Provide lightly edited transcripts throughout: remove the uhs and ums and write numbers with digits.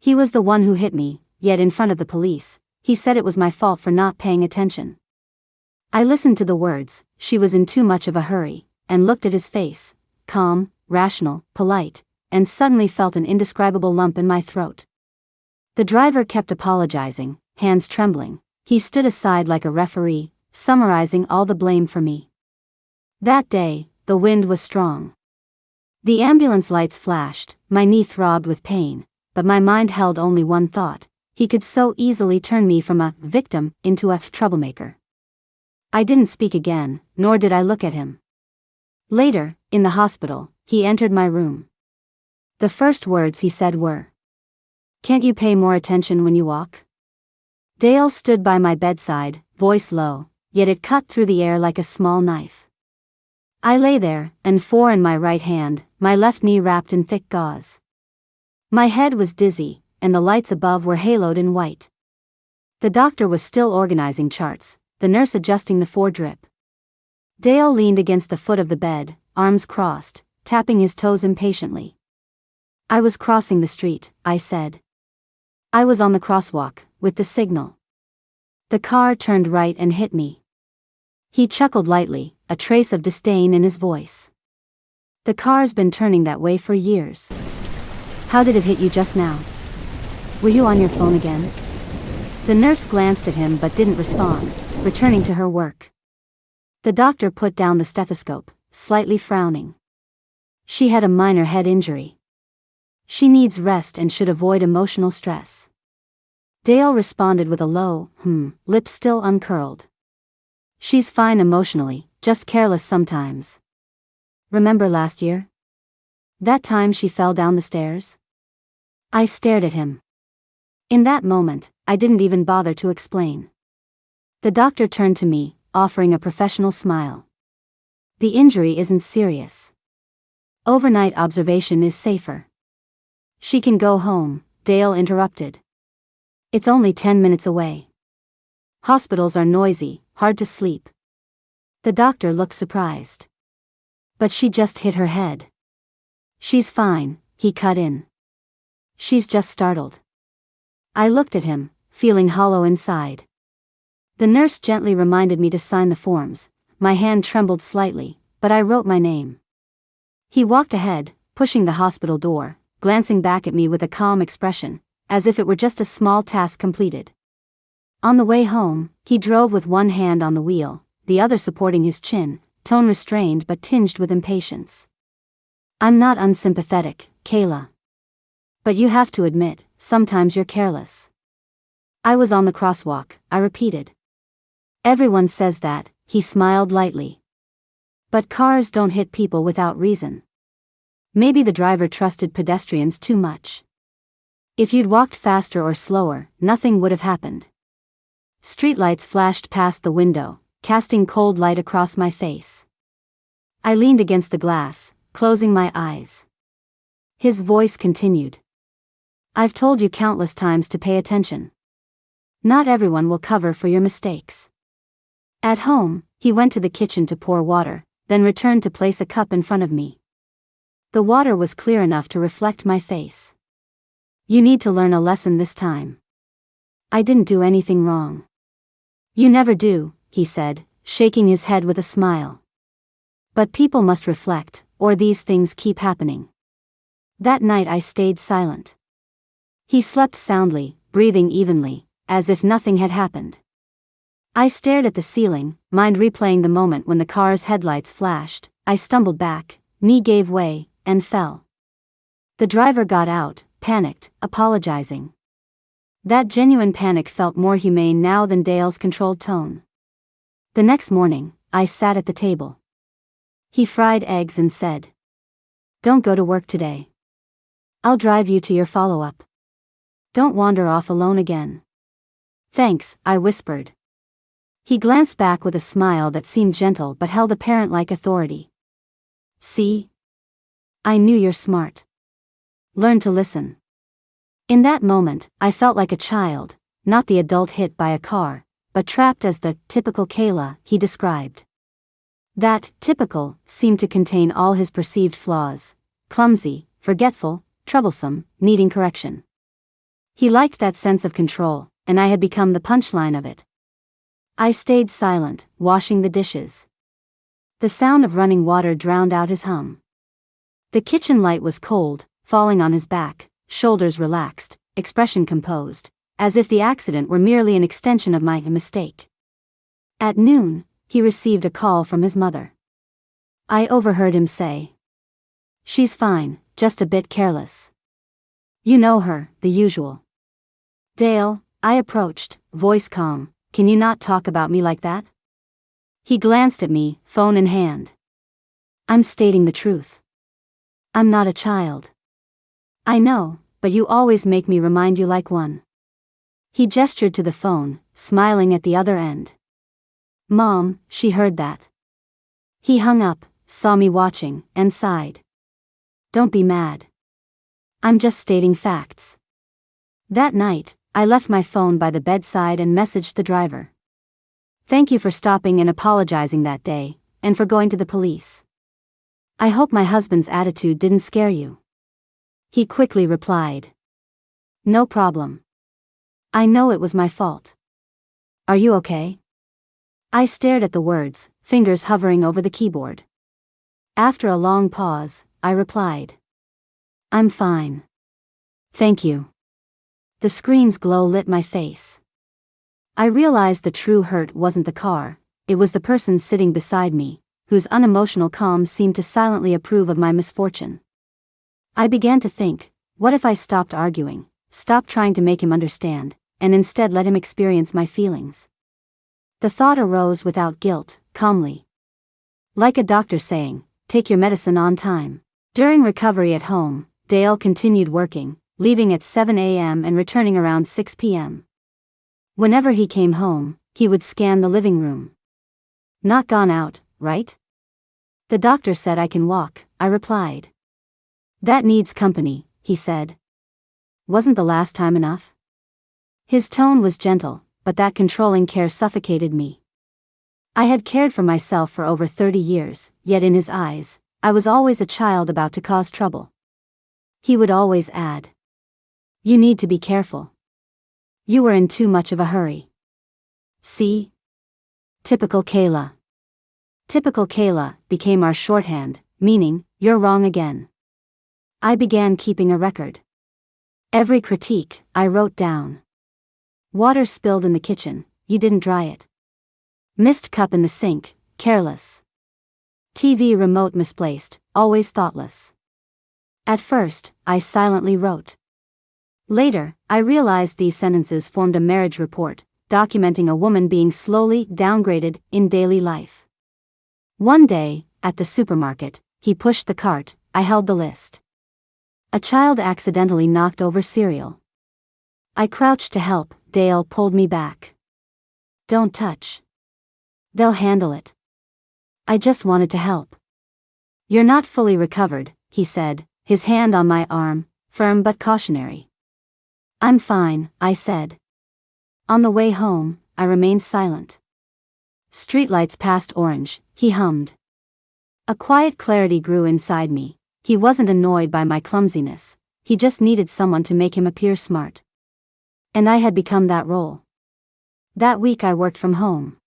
He was the one who hit me, yet in front of the police, he said it was my fault for not paying attention. I listened to the words, she was in too much of a hurry, and looked at his face, calm, rational, polite, and suddenly felt an indescribable lump in my throat. The driver kept apologizing, hands trembling. He stood aside like a referee, summarizing all the blame for me. That day, the wind was strong. The ambulance lights flashed, my knee throbbed with pain, but my mind held only one thought: he could so easily turn me from a victim into a troublemaker. I didn't speak again, nor did I look at him. Later, in the hospital, he entered my room. The first words he said were, "Can't you pay more attention when you walk?" Dale stood by my bedside, voice low, yet it cut through the air like a small knife. I lay there, an four in my right hand, my left knee wrapped in thick gauze. My head was dizzy, and the lights above were haloed in white. The doctor was still organizing charts, the nurse adjusting the 4-drip. Dale leaned against the foot of the bed, arms crossed, tapping his toes impatiently. "I was crossing the street," I said. "I was on the crosswalk, with the signal. The car turned right and hit me." He chuckled lightly, a trace of disdain in his voice. "The car's been turning that way for years. How did it hit you just now? Were you on your phone again?" The nurse glanced at him but didn't respond, returning to her work. The doctor put down the stethoscope, slightly frowning. "She had a minor head injury. She needs rest and should avoid emotional stress." Dale responded with a low, lips still uncurled. "She's fine emotionally, just careless sometimes. Remember last year? That time she fell down the stairs?" I stared at him. In that moment, I didn't even bother to explain. The doctor turned to me, offering a professional smile. "The injury isn't serious. Overnight observation is safer." "She can go home," Dale interrupted. "It's only 10 minutes away. Hospitals are noisy, hard to sleep." The doctor looked surprised. "But she just hit her head." "She's fine," he cut in. "She's just startled." I looked at him, feeling hollow inside. The nurse gently reminded me to sign the forms. My hand trembled slightly, but I wrote my name. He walked ahead, pushing the hospital door, glancing back at me with a calm expression, as if it were just a small task completed. On the way home, he drove with one hand on the wheel, the other supporting his chin, tone restrained but tinged with impatience. "I'm not unsympathetic, Kayla. But you have to admit, sometimes you're careless." "I was on the crosswalk," I repeated. "Everyone says that," he smiled lightly. "But cars don't hit people without reason. Maybe the driver trusted pedestrians too much. If you'd walked faster or slower, nothing would have happened." Streetlights flashed past the window, casting cold light across my face. I leaned against the glass, closing my eyes. His voice continued. "I've told you countless times to pay attention. Not everyone will cover for your mistakes." At home, he went to the kitchen to pour water, then returned to place a cup in front of me. The water was clear enough to reflect my face. "You need to learn a lesson this time. I didn't do anything wrong." "You never do," he said, shaking his head with a smile. "But people must reflect, or these things keep happening." That night I stayed silent. He slept soundly, breathing evenly, as if nothing had happened. I stared at the ceiling, mind replaying the moment when the car's headlights flashed. I stumbled back, knee gave way, and fell. The driver got out, panicked, apologizing. That genuine panic felt more humane now than Dale's controlled tone. The next morning, I sat at the table. He fried eggs and said, "Don't go to work today. I'll drive you to your follow-up. Don't wander off alone again." "Thanks," I whispered. He glanced back with a smile that seemed gentle but held a parent-like authority. "See? I knew you're smart. Learn to listen." In that moment, I felt like a child, not the adult hit by a car, but trapped as the typical Kayla he described. That typical seemed to contain all his perceived flaws: clumsy, forgetful, troublesome, needing correction. He liked that sense of control, and I had become the punchline of it. I stayed silent, washing the dishes. The sound of running water drowned out his hum. The kitchen light was cold, falling on his back, shoulders relaxed, expression composed, as if the accident were merely an extension of my mistake. At noon, he received a call from his mother. I overheard him say, "She's fine, just a bit careless. You know her, the usual." "Dale," I approached, voice calm, "can you not talk about me like that?" He glanced at me, phone in hand. "I'm stating the truth. I'm not a child." "I know, but you always make me remind you like one." He gestured to the phone, smiling at the other end. "Mom," she heard that. He hung up, saw me watching, and sighed. "Don't be mad. I'm just stating facts." That night, I left my phone by the bedside and messaged the driver. "Thank you for stopping and apologizing that day, and for going to the police. I hope my husband's attitude didn't scare you." He quickly replied, "No problem. I know it was my fault. Are you okay?" I stared at the words, fingers hovering over the keyboard. After a long pause, I replied, "I'm fine. Thank you." The screen's glow lit my face. I realized the true hurt wasn't the car, it was the person sitting beside me, whose unemotional calm seemed to silently approve of my misfortune. I began to think, what if I stopped arguing, stopped trying to make him understand, and instead let him experience my feelings? The thought arose without guilt, calmly. Like a doctor saying, "Take your medicine on time." During recovery at home, Dale continued working, leaving at 7 a.m. and returning around 6 p.m. Whenever he came home, he would scan the living room. "Not gone out, right?" "The doctor said I can walk," I replied. "That needs company," he said. "Wasn't the last time enough?" His tone was gentle, but that controlling care suffocated me. I had cared for myself for over 30 years, yet in his eyes, I was always a child about to cause trouble. He would always add, "You need to be careful. You were in too much of a hurry." See? Typical Kayla. Typical Kayla became our shorthand, meaning, "You're wrong again." I began keeping a record. Every critique, I wrote down. Water spilled in the kitchen, you didn't dry it. Missed cup in the sink, careless. TV remote misplaced, always thoughtless. At first, I silently wrote. Later, I realized these sentences formed a marriage report, documenting a woman being slowly downgraded in daily life. One day, at the supermarket, he pushed the cart, I held the list. A child accidentally knocked over cereal. I crouched to help, Dale pulled me back. "Don't touch. They'll handle it." I just wanted to help. "You're not fully recovered," he said, his hand on my arm, firm but cautionary. "I'm fine," I said. On the way home, I remained silent. "Streetlights past orange," he hummed. A quiet clarity grew inside me. He wasn't annoyed by my clumsiness, he just needed someone to make him appear smart. And I had become that role. That week I worked from home.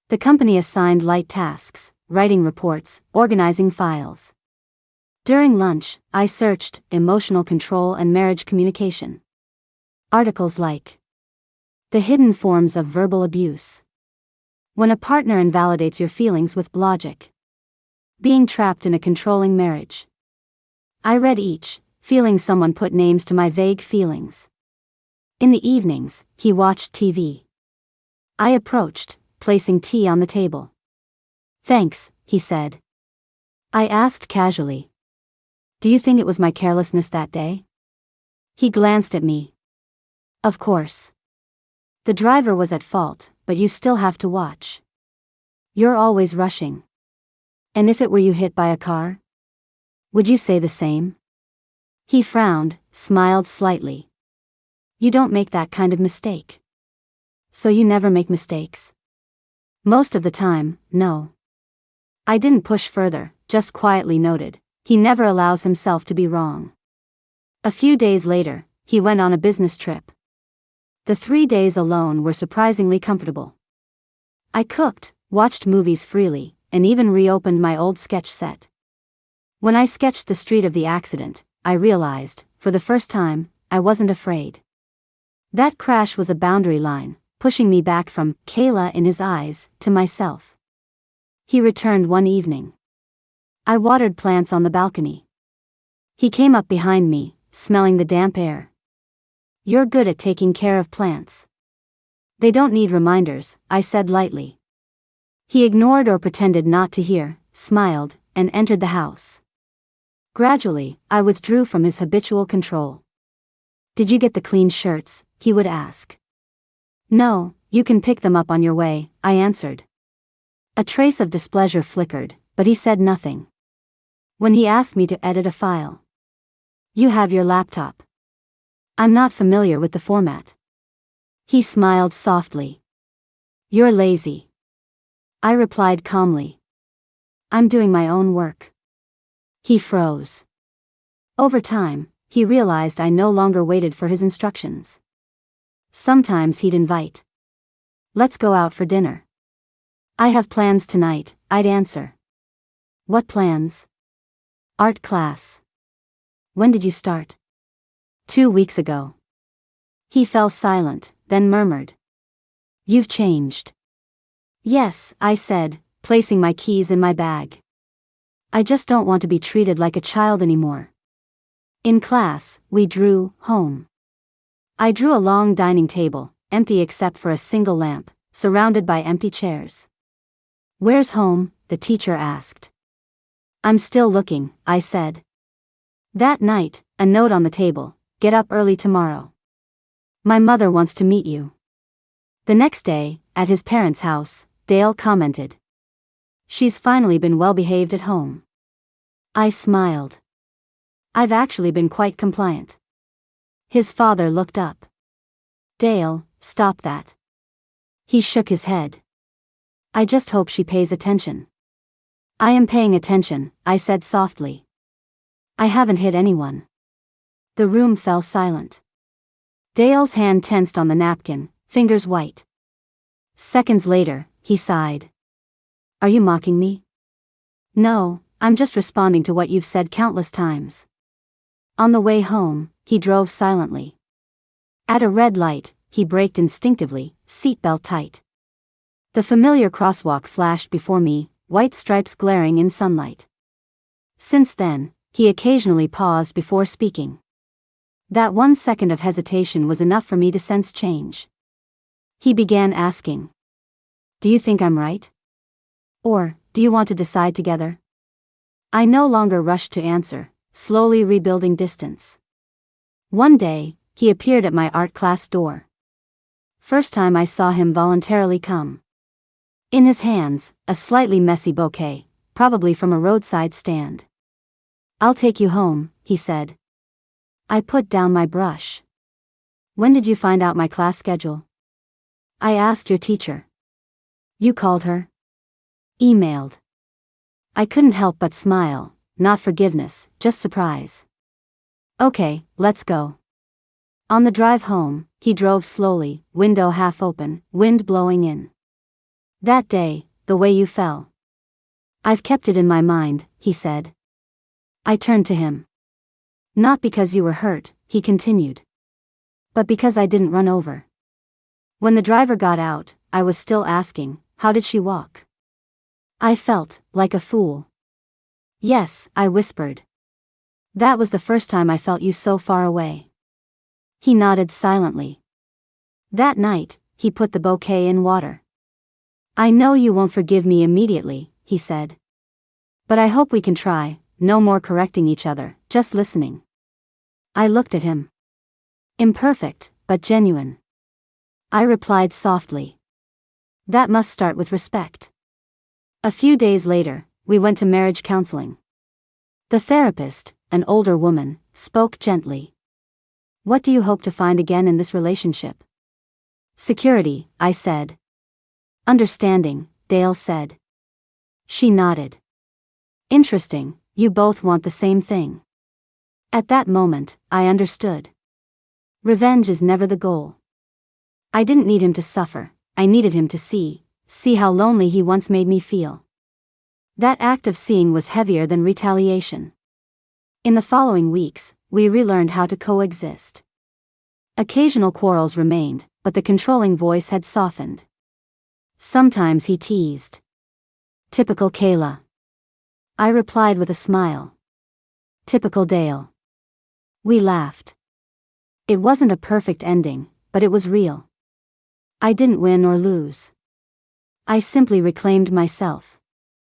The company assigned light tasks, writing reports, organizing files. During lunch, I searched emotional control and marriage communication. Articles like The Hidden Forms of Verbal Abuse. When a partner invalidates your feelings with logic. Being trapped in a controlling marriage. I read each, feeling someone put names to my vague feelings. In the evenings, he watched TV. I approached, placing tea on the table. "Thanks," he said. I asked casually, "Do you think it was my carelessness that day?" He glanced at me. "Of course. The driver was at fault, but you still have to watch. You're always rushing. And if it were you hit by a car? Would you say the same?" He frowned, smiled slightly. "You don't make that kind of mistake. So you never make mistakes?" "Most of the time, no." I didn't push further, just quietly noted, he never allows himself to be wrong. A few days later, he went on a business trip. The 3 days alone were surprisingly comfortable. I cooked, watched movies freely, and even reopened my old sketch set. When I sketched the street of the accident, I realized, for the first time, I wasn't afraid. That crash was a boundary line, pushing me back from Kayla in his eyes to myself. He returned one evening. I watered plants on the balcony. He came up behind me, smelling the damp air. "You're good at taking care of plants." "They don't need reminders," I said lightly. He ignored or pretended not to hear, smiled, and entered the house. Gradually, I withdrew from his habitual control. "Did you get the clean shirts?" he would ask. "No, you can pick them up on your way," I answered. A trace of displeasure flickered, but he said nothing. When he asked me to edit a file. "You have your laptop." "I'm not familiar with the format." He smiled softly. "You're lazy." I replied calmly. "I'm doing my own work." He froze. Over time, he realized I no longer waited for his instructions. Sometimes he'd invite. "Let's go out for dinner." "I have plans tonight," I'd answer. "What plans?" "Art class." "When did you start?" 2 weeks ago." He fell silent, then murmured. "You've changed." "Yes," I said, placing my keys in my bag. "I just don't want to be treated like a child anymore." In class, we drew home. I drew a long dining table, empty except for a single lamp, surrounded by empty chairs. "Where's home?" the teacher asked. "I'm still looking," I said. That night, a note on the table: "Get up early tomorrow. My mother wants to meet you." The next day, at his parents' house, Dale commented, "She's finally been well behaved at home." I smiled. "I've actually been quite compliant." His father looked up. "Dale, stop that." He shook his head. "I just hope she pays attention." "I am paying attention," I said softly. "I haven't hit anyone." The room fell silent. Dale's hand tensed on the napkin, fingers white. Seconds later, he sighed. "Are you mocking me?" "No, I'm just responding to what you've said countless times." On the way home, he drove silently. At a red light, he braked instinctively, seatbelt tight. The familiar crosswalk flashed before me, white stripes glaring in sunlight. Since then, he occasionally paused before speaking. That 1 second of hesitation was enough for me to sense change. He began asking, "Do you think I'm right? Or, do you want to decide together?" I no longer rushed to answer, slowly rebuilding distance. One day, he appeared at my art class door. First time I saw him voluntarily come. In his hands, a slightly messy bouquet, probably from a roadside stand. "I'll take you home," he said. I put down my brush. "When did you find out my class schedule?" "I asked your teacher." "You called her?" "Emailed." I couldn't help but smile, not forgiveness, just surprise. "Okay, let's go." On the drive home, he drove slowly, window half open, wind blowing in. "That day, the way you fell. I've kept it in my mind," he said. I turned to him. "Not because you were hurt," he continued. "But because I didn't run over." When the driver got out, I was still asking, "How did she walk?" I felt like a fool. "Yes," I whispered. "That was the first time I felt you so far away." He nodded silently. That night, he put the bouquet in water. "I know you won't forgive me immediately," he said. "But I hope we can try, no more correcting each other, just listening." I looked at him. "Imperfect, but genuine." I replied softly. "That must start with respect." A few days later, we went to marriage counseling. The therapist, an older woman, spoke gently. "What do you hope to find again in this relationship?" "Security," I said. "Understanding," Dale said. She nodded. "Interesting, you both want the same thing." At that moment, I understood. Revenge is never the goal. I didn't need him to suffer, I needed him to see how lonely he once made me feel. That act of seeing was heavier than retaliation. In the following weeks, we relearned how to coexist. Occasional quarrels remained, but the controlling voice had softened. Sometimes he teased. "Typical Kayla." I replied with a smile. "Typical Dale." We laughed. It wasn't a perfect ending, but it was real. I didn't win or lose. I simply reclaimed myself.